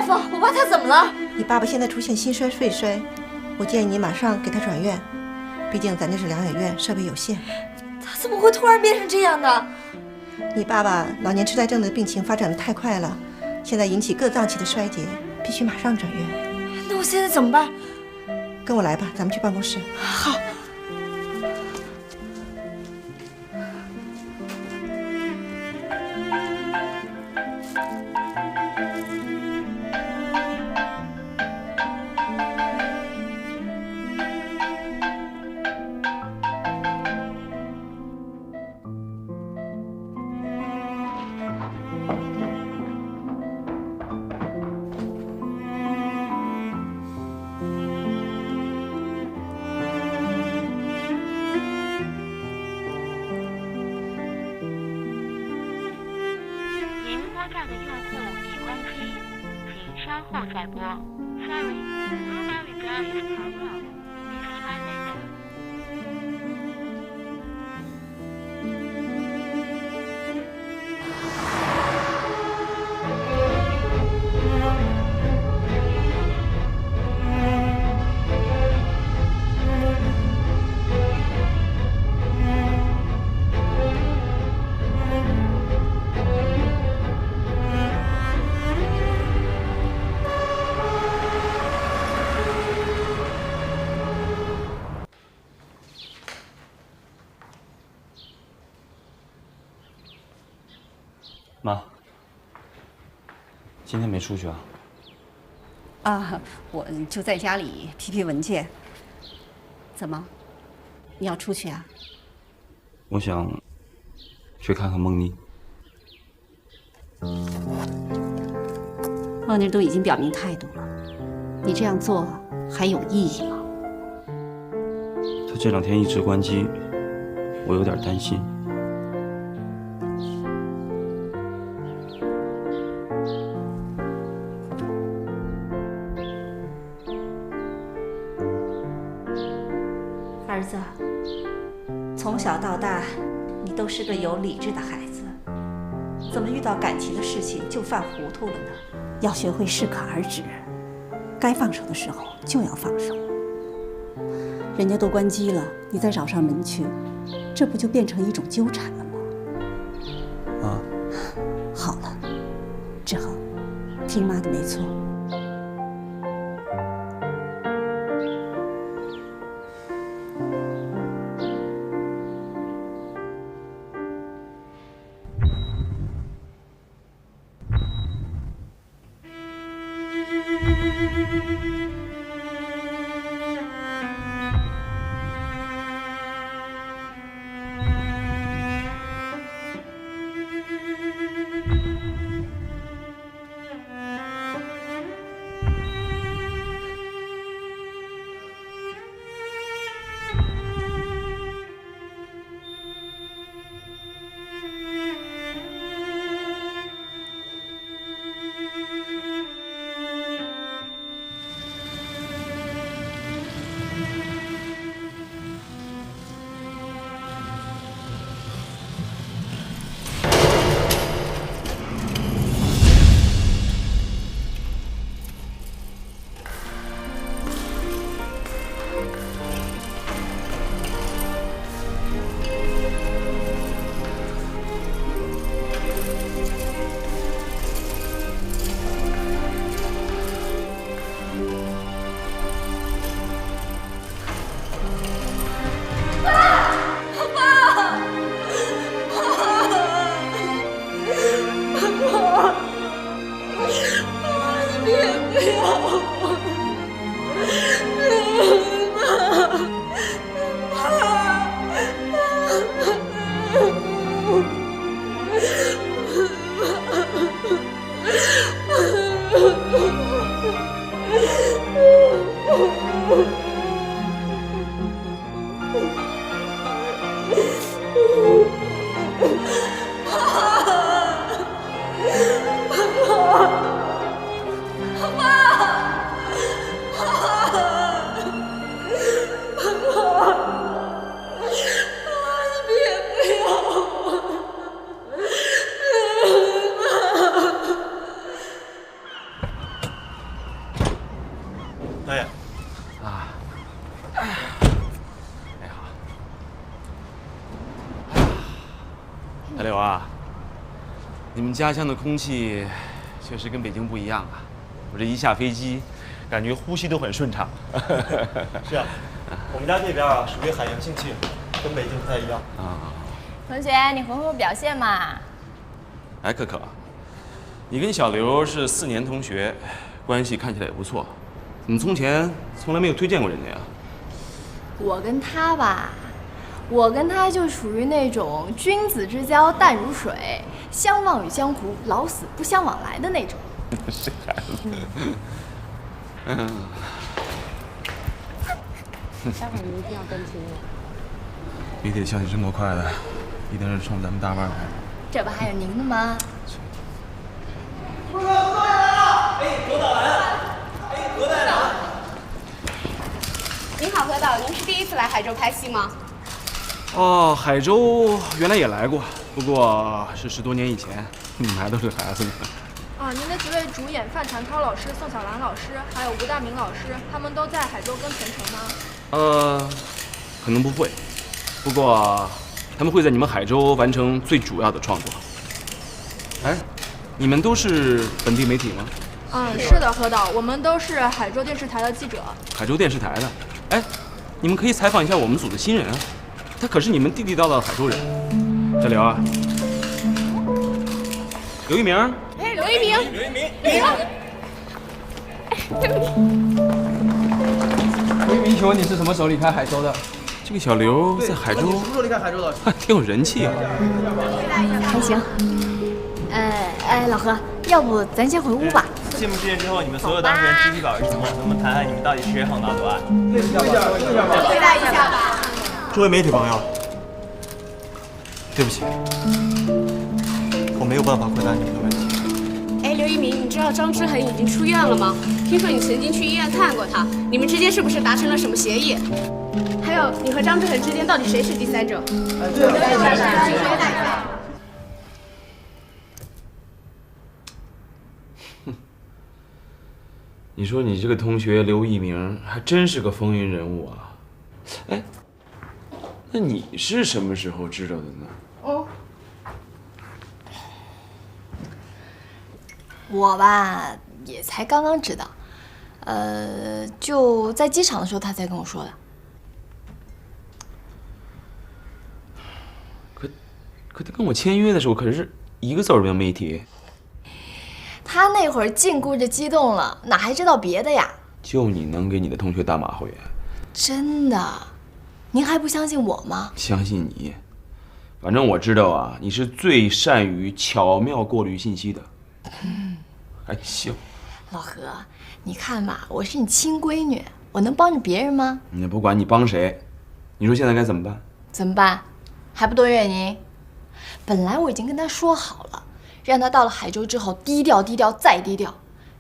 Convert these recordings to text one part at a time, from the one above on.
夫，我爸他怎么了？你爸爸现在出现心衰肺衰，我建议你马上给他转院，毕竟咱这是疗养院，设备有限。他怎么会突然变成这样的？你爸爸老年痴呆症的病情发展的太快了，现在引起各脏器的衰竭，必须马上转院。那我现在怎么办？跟我来吧，咱们去办公室。好。后再拨。Sorry, mobile dial is powered off. Please try later. 妈，今天没出去啊？啊，我就在家里批批文件。怎么，你要出去啊？我想去看看孟妮。孟妮都已经表明态度了，你这样做还有意义吗？她这2天一直关机，我有点担心。儿子，从小到大，你都是个有理智的孩子，怎么遇到感情的事情就犯糊涂了呢？要学会适可而止，该放手的时候就要放手。人家都关机了，你再找上门去，这不就变成一种纠缠了吗？妈，好了，志恒，听妈的没错。导演。啊。哎好。大刘啊，你们家乡的空气确实跟北京不一样啊！我这一下飞机，感觉呼吸都很顺畅。是啊，我们家这边啊属于海洋性气，跟北京不太一样。啊。同学，你混混表现嘛。哎，可可，你跟小刘是4年同学，关系看起来也不错，怎么从前从来没有推荐过人家呀？我跟他吧，我跟他就属于那种君子之交淡如水，相忘于江湖，老死不相往来的那种。这孩子，嗯。待会儿你一定要跟清我。媒体的消息这么快的，一定是冲咱们大腕来的。这不还有您的吗？副导来了！哎，何导来了！哎，何导来了！您好，何导，您是第一次来海州拍戏吗？哦，海州原来也来过，不过是10多年以前，你们还都是孩子呢。啊，您的几位主演范长涛老师、宋小兰老师，还有吴大明老师，他们都在海州跟全程吗？可能不会，不过他们会在你们海州完成最主要的创作。哎，你们都是本地媒体吗？嗯，是的，何导，我们都是海州电视台的记者。海州电视台的，哎，你们可以采访一下我们组的新人啊，他可是你们地地道道的海州人。小刘啊，刘一鸣。哎，刘一鸣，刘一鸣，刘一鸣，请问你是什么时候离开海州的？这个小刘在海州什么时候离开海州的？挺有人气啊。还行。老何，要不咱先回屋吧。谢幕之前之后，你们所有当事人集体表示沉默，能不能谈谈你们到底是谁横刀夺爱？回答一下吧。诸位媒体朋友，对不起，我没有办法回答你们的问题。哎，刘一鸣，你知道张之恒已经出院了吗？听说你曾经去医院看过他，你们之间是不是达成了什么协议？还有，你和张之恒之间到底谁是第三者？你说你这个同学刘一鸣还真是个风云人物啊！哎，那你是什么时候知道的呢？我吧，也才刚刚知道，就在机场的时候他才跟我说的。可他跟我签约的时候可是一个字儿都没提。他那会儿禁锢着激动了，哪还知道别的呀？就你能给你的同学打马虎眼？真的，您还不相信我吗？相信你，反正我知道啊，你是最善于巧妙过滤信息的。还笑。老何，你看吧，我是你亲闺女，我能帮着别人吗？你不管你帮谁，你说现在该怎么办？怎么办？还不多怨您？本来我已经跟他说好了，让他到了海州之后低调低调再低调，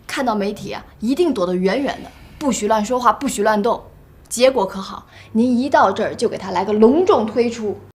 看到媒体啊一定躲得远远的，不许乱说话，不许乱动。结果可好，您一到这儿就给他来个隆重推出。